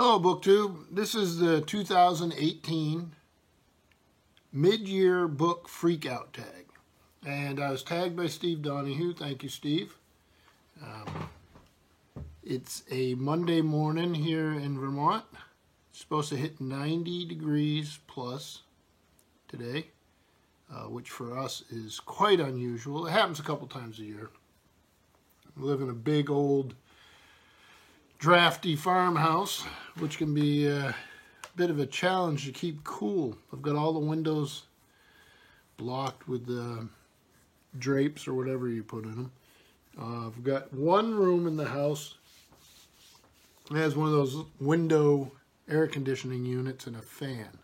Hello, BookTube. This is the 2018 mid-year book freakout tag. And I was tagged by Steve Donahue. Thank you, Steve. It's a Monday morning here in Vermont. It's supposed to hit 90 degrees plus today, which for us is quite unusual. It happens a couple times a year. We live in a big old drafty farmhouse, which can be a bit of a challenge to keep cool. I've got all the windows blocked with drapes or whatever you put in them. I've got one room in the house that has one of those window air conditioning units and a fan.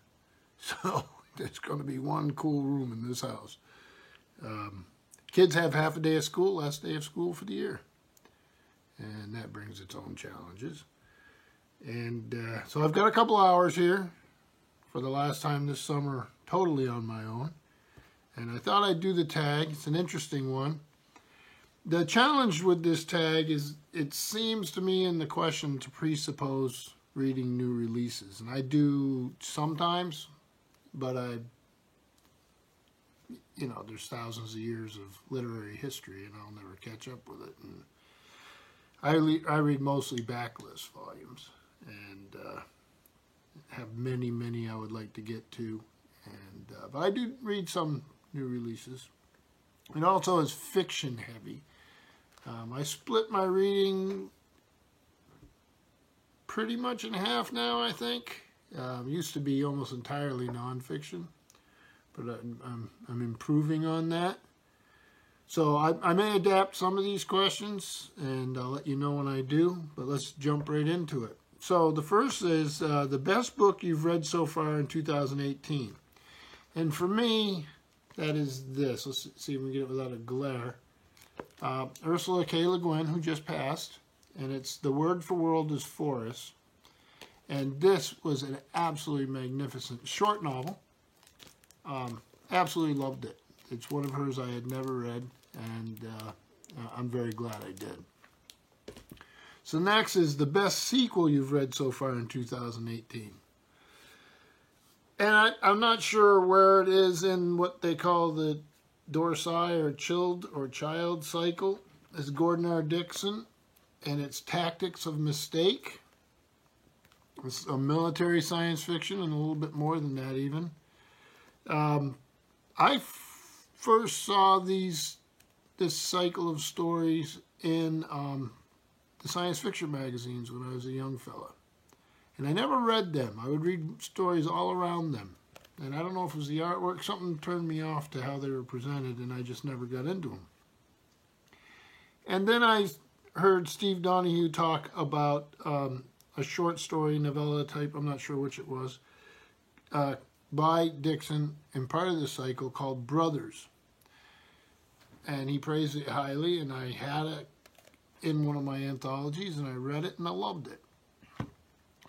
So there's going to be one cool room in this house. Kids have half a day of school, last day of school for the year. And that brings its own challenges. And so I've got a couple hours here for the last time this summer, totally on my own. And I thought I'd do the tag. It's an interesting one. The challenge with this tag is it seems to me in the question to presuppose reading new releases. And I do sometimes, but there's thousands of years of literary history and I'll never catch up with it. And I read mostly backlist volumes and have many I would like to get to, but I do read some new releases. It also is fiction heavy. I split my reading pretty much in half now, I think. Used to be almost entirely nonfiction, but I'm improving on that. So I may adapt some of these questions, and I'll let you know when I do, but let's jump right into it. So the first is the best book you've read so far in 2018. And for me, that is this. Let's see if we can get it without a glare. Ursula K. Le Guin, who just passed, and it's The Word for World is Forest. And this was an absolutely magnificent short novel. Absolutely loved it. It's one of hers I had never read, and I'm very glad I did. So next is the best sequel you've read so far in 2018. And I'm not sure where it is in what they call the Dorsai or child cycle. It's Gordon R. Dickson, and it's Tactics of Mistake. It's a military science fiction, and a little bit more than that even. I first saw this cycle of stories in the science fiction magazines when I was a young fella. And I never read them. I would read stories all around them. And I don't know if it was the artwork, something turned me off to how they were presented, and I just never got into them. And then I heard Steve Donahue talk about a short story, novella type, I'm not sure which it was, by Dickson in part of the cycle called Brothers. And he praised it highly, and I had it in one of my anthologies, and I read it, and I loved it.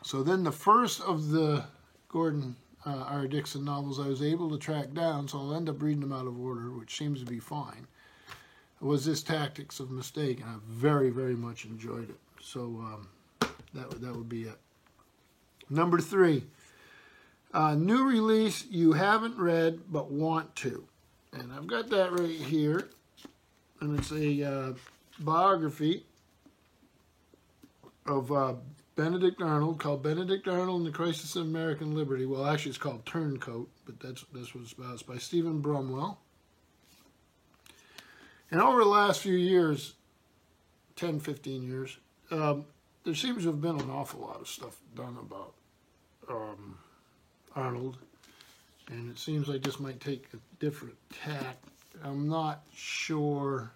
So then the first of the Gordon R. Dickson novels I was able to track down, so I'll end up reading them out of order, which seems to be fine, was this Tactics of Mistake, and I very much enjoyed it. So that would be it. Number 3, new release you haven't read but want to. And I've got that right here. And it's a biography of Benedict Arnold, called Benedict Arnold and the Crisis of American Liberty. Well, actually it's called Turncoat, but that's what it's about. It's by Stephen Brumwell. And over the last few years, 10, 15 years, there seems to have been an awful lot of stuff done about Arnold. And it seems like this might take a different tack. I'm not sure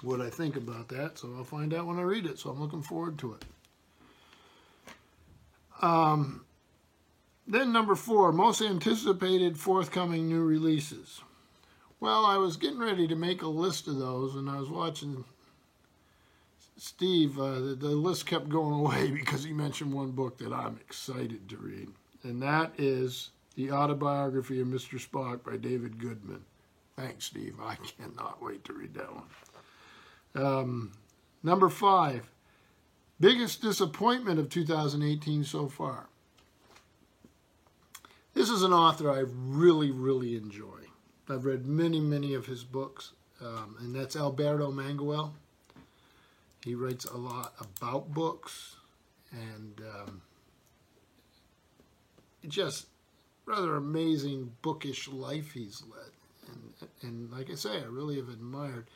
what I think about that, so I'll find out when I read it, so I'm looking forward to it. Then number 4, most anticipated forthcoming new releases. Well, I was getting ready to make a list of those, and I was watching Steve. The list kept going away because he mentioned one book that I'm excited to read, and that is The Autobiography of Mr. Spock by David Goodman. Thanks, Steve. I cannot wait to read that one. Number 5, Biggest disappointment of 2018 so far. This is an author I really, really enjoy. I've read many, many of his books, and that's Alberto Manguel. He writes a lot about books, and just rather amazing bookish life he's led. And like I say, I really have admired.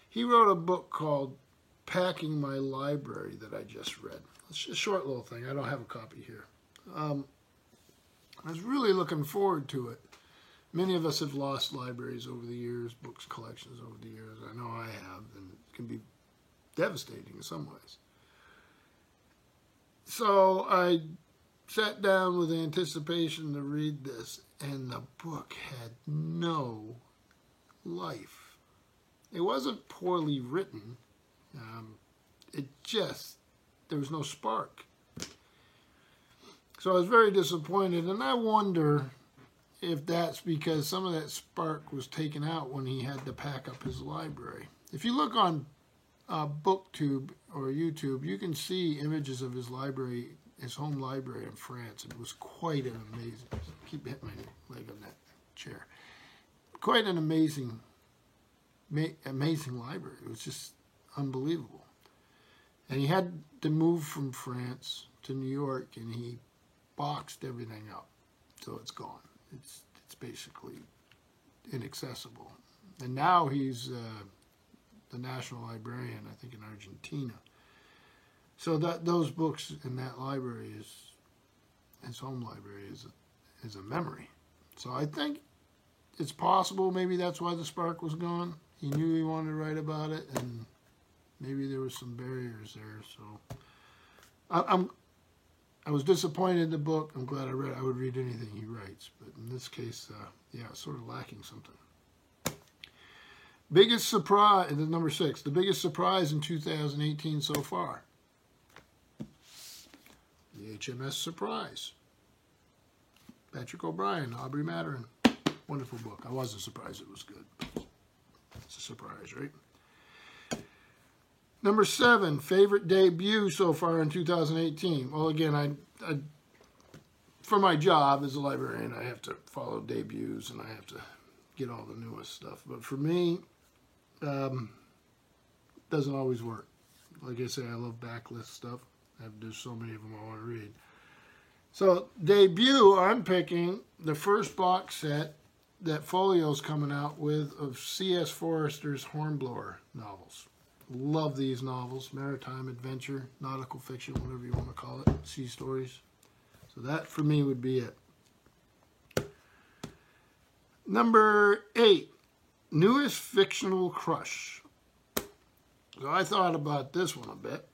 He wrote a book called Packing My Library that I just read. It's a short little thing. I don't have a copy here. I was really looking forward to it. Many of us have lost libraries over the years, books collections over the years. I know I have, and it can be devastating in some ways. So I sat down with anticipation to read this, and the book had no life. It wasn't poorly written. There was no spark. So I was very disappointed, and I wonder if that's because some of that spark was taken out when he had to pack up his library. If you look on BookTube or YouTube, you can see images of his library, his home library in France, and it was quite an amazing. I keep hitting my leg on that chair. Quite an amazing library. It was just unbelievable. And he had to move from France to New York, and he boxed everything up, so it's gone. It's basically inaccessible. And now he's the national librarian, I think, in Argentina. So those books in that library his home library is a memory. So I think it's possible maybe that's why the spark was gone. He knew he wanted to write about it, and maybe there was some barriers there. So I was disappointed in the book. I'm glad I read it. I would read anything he writes, but in this case, yeah, it's sort of lacking something. Biggest surprise, number 6, the biggest surprise in 2018 so far. The HMS Surprise. Patrick O'Brian, Aubrey Maturin. Wonderful book. I wasn't surprised it was good. It's a surprise, right? Number 7, favorite debut so far in 2018. Well, again, I for my job as a librarian, I have to follow debuts and I have to get all the newest stuff. But for me, doesn't always work. Like I say, I love backlist stuff. There's so many of them I want to read. So debut, I'm picking the first box set that Folio's coming out with of C.S. Forester's Hornblower novels. Love these novels, maritime adventure, nautical fiction, whatever you want to call it, sea stories. So that for me would be it. Number 8, newest fictional crush. So I thought about this one a bit,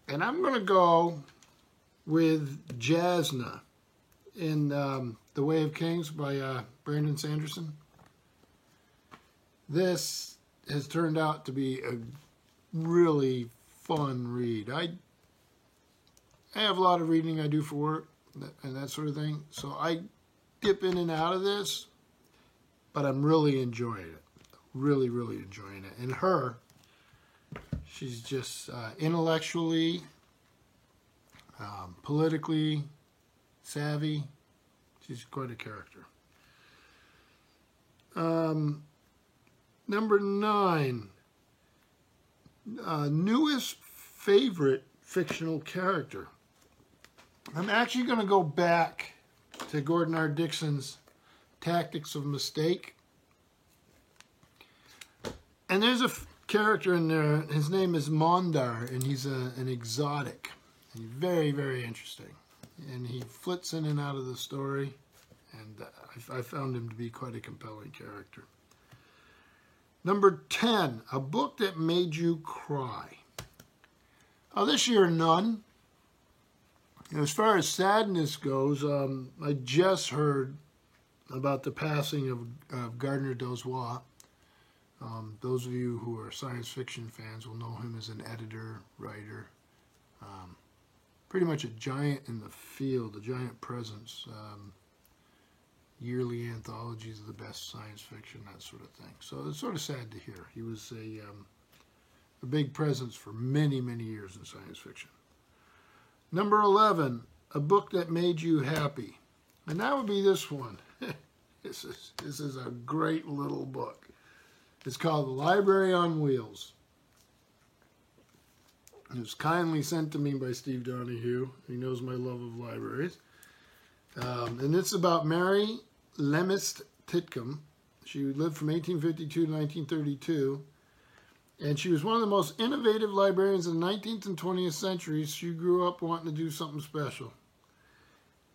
and I'm going to go with Jasna in The Way of Kings by Brandon Sanderson. This has turned out to be a really fun read. I have a lot of reading I do for work and that sort of thing, so I dip in and out of this, but I'm really enjoying it. Really, really enjoying it. And her, she's just intellectually, politically savvy. She's quite a character. Number 9, newest favorite fictional character. I'm actually going to go back to Gordon R. Dickson's Tactics of Mistake. And there's a character in there, his name is Mondar, and he's an exotic. And he's very, very interesting. And he flits in and out of the story, and I found him to be quite a compelling character. Number 10, a book that made you cry. Oh, this year, none. As far as sadness goes, I just heard about the passing of Gardner Dozois. Those of you who are science fiction fans will know him as an editor, writer, pretty much a giant in the field, a giant presence. Yearly anthologies of the best science fiction, that sort of thing. So it's sort of sad to hear. He was a big presence for many, many years in science fiction. Number 11, a book that made you happy. And that would be this one. This is a great little book. It's called The Library on Wheels. It was kindly sent to me by Steve Donahue. He knows my love of libraries. And it's about Mary Lemist Titcomb. She lived from 1852 to 1932. And she was one of the most innovative librarians of the 19th and 20th centuries. She grew up wanting to do something special.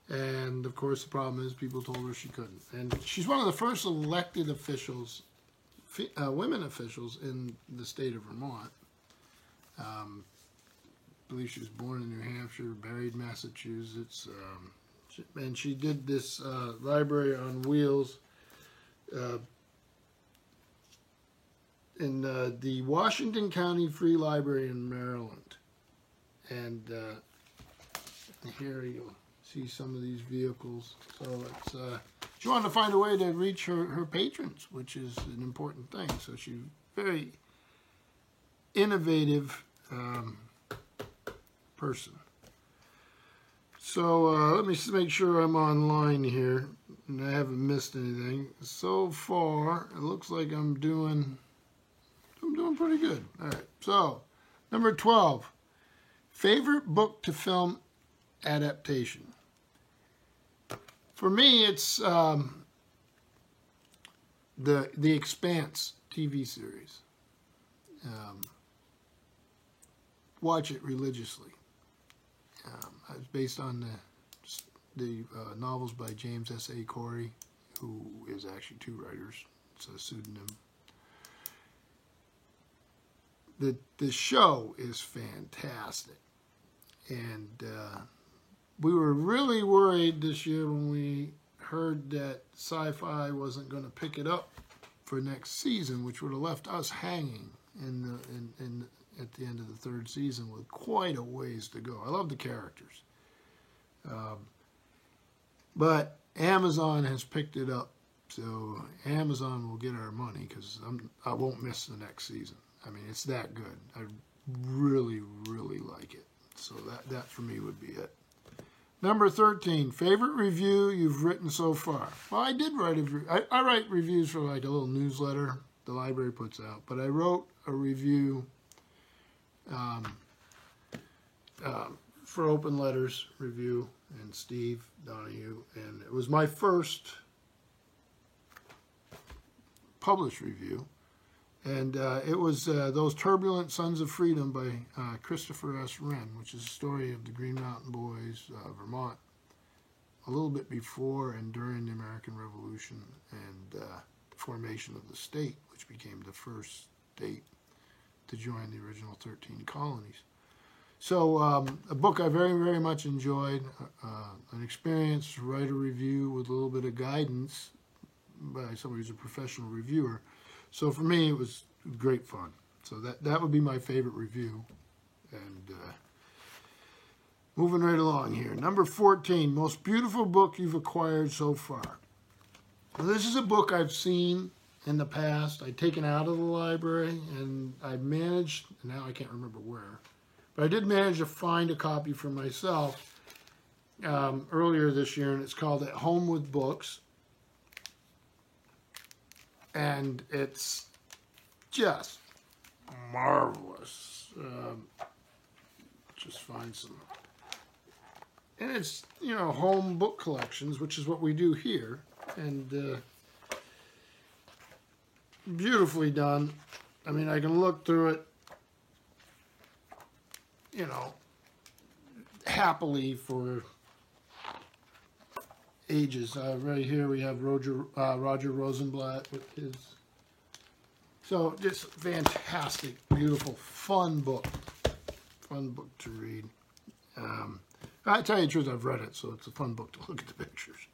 And, of course, the problem is people told her she couldn't. And she's one of the first elected officials, women officials in the state of Vermont. I believe she was born in New Hampshire, buried in Massachusetts. And she did this library on wheels in the Washington County Free Library in Maryland. And here you'll see some of these vehicles. So it's she wanted to find a way to reach her patrons, which is an important thing. So she's very innovative person. So let me make sure I'm online here and I haven't missed anything. So far, it looks like I'm doing pretty good. All right. So, number 12, favorite book to film adaptation. For me, it's the Expanse TV series. Watch it religiously. It's based on the novels by James S.A. Corey, who is actually two writers. It's a pseudonym. The show is fantastic. And we were really worried this year when we heard that Sci-Fi wasn't going to pick it up for next season, which would have left us hanging at the end of the third season with quite a ways to go. I love the characters. But Amazon has picked it up, so Amazon will get our money because I won't miss the next season. I mean, it's that good. I really, really like it. So that for me would be it. Number 13, favorite review you've written so far. Well, I did write I write reviews for like a little newsletter the library puts out, but I wrote a review for Open Letters Review and Steve Donahue, and it was my first published review. And it was Those Turbulent Sons of Freedom by Christopher S. Wren, which is a story of the Green Mountain Boys, Vermont, a little bit before and during the American Revolution and the formation of the state, which became the first state to join the original 13 colonies. So a book I very, very much enjoyed, an experience to write a review with a little bit of guidance by somebody who's a professional reviewer. So for me, it was great fun. So that would be my favorite review. And moving right along here. Number 14, most beautiful book you've acquired so far. Well, this is a book I've seen in the past. I'd taken out of the library, and I managed, now I can't remember where, but I did manage to find a copy for myself earlier this year, and it's called At Home with Books. And it's just marvelous. Just find some. And it's, home book collections, which is what we do here. And beautifully done. I mean, I can look through it, happily for ages. Right here we have Roger Rosenblatt with his. So just fantastic, beautiful, fun book to read. I tell you the truth, I've read it, so it's a fun book to look at the pictures.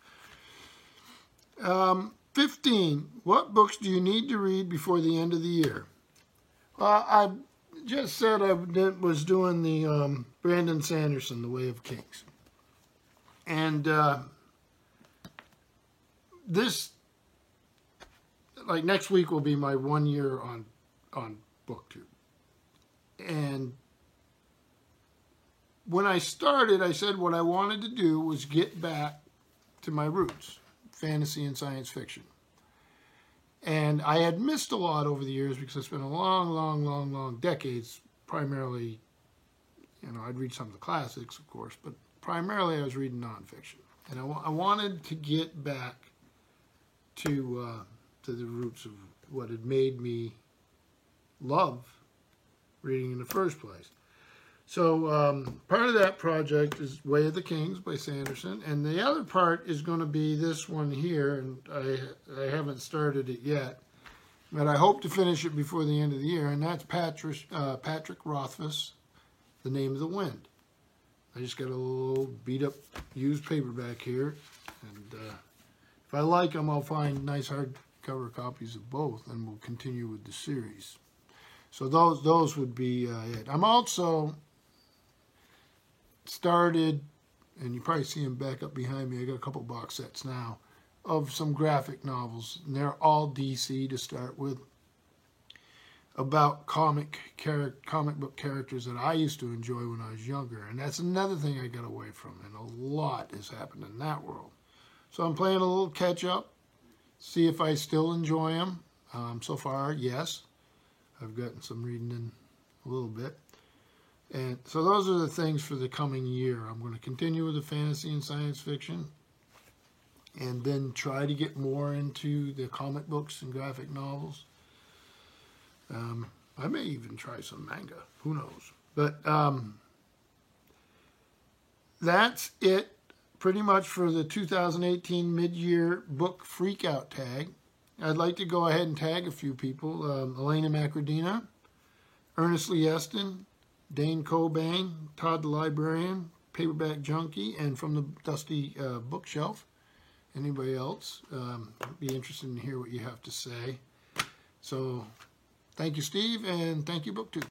15. What books do you need to read before the end of the year? I just said I was doing the Brandon Sanderson, The Way of Kings, and this, like next week, will be my 1 year on BookTube. And when I started, I said what I wanted to do was get back to my roots, fantasy and science fiction. And I had missed a lot over the years because I spent a long decades, primarily, you know, I'd read some of the classics, of course, but primarily I was reading nonfiction. And I wanted to get back to the roots of what had made me love reading in the first place. So part of that project is Way of the Kings by Sanderson, and the other part is going to be this one here, and I haven't started it yet, but I hope to finish it before the end of the year, and that's Patrick Rothfuss, The Name of the Wind. I just got a little beat up used paperback here, and if I like them, I'll find nice hardcover copies of both, and we'll continue with the series. So those would be it. I'm also started, and you probably see them back up behind me, I got a couple box sets now, of some graphic novels, and they're all DC to start with, about comic book characters that I used to enjoy when I was younger, and that's another thing I got away from, and a lot has happened in that world. So I'm playing a little catch-up, see if I still enjoy them. So far, yes. I've gotten some reading in a little bit. And so those are the things for the coming year. I'm going to continue with the fantasy and science fiction, and then try to get more into the comic books and graphic novels. I may even try some manga. Who knows? But that's it pretty much for the 2018 mid-year book freakout tag. I'd like to go ahead and tag a few people. Elena Macrodina, Ernest Lee Eston, Dane Cobain, Todd the Librarian, Paperback Junkie, and From the Dusty Bookshelf. Anybody else? Be interested in hear what you have to say. So thank you, Steve, and thank you, BookTube.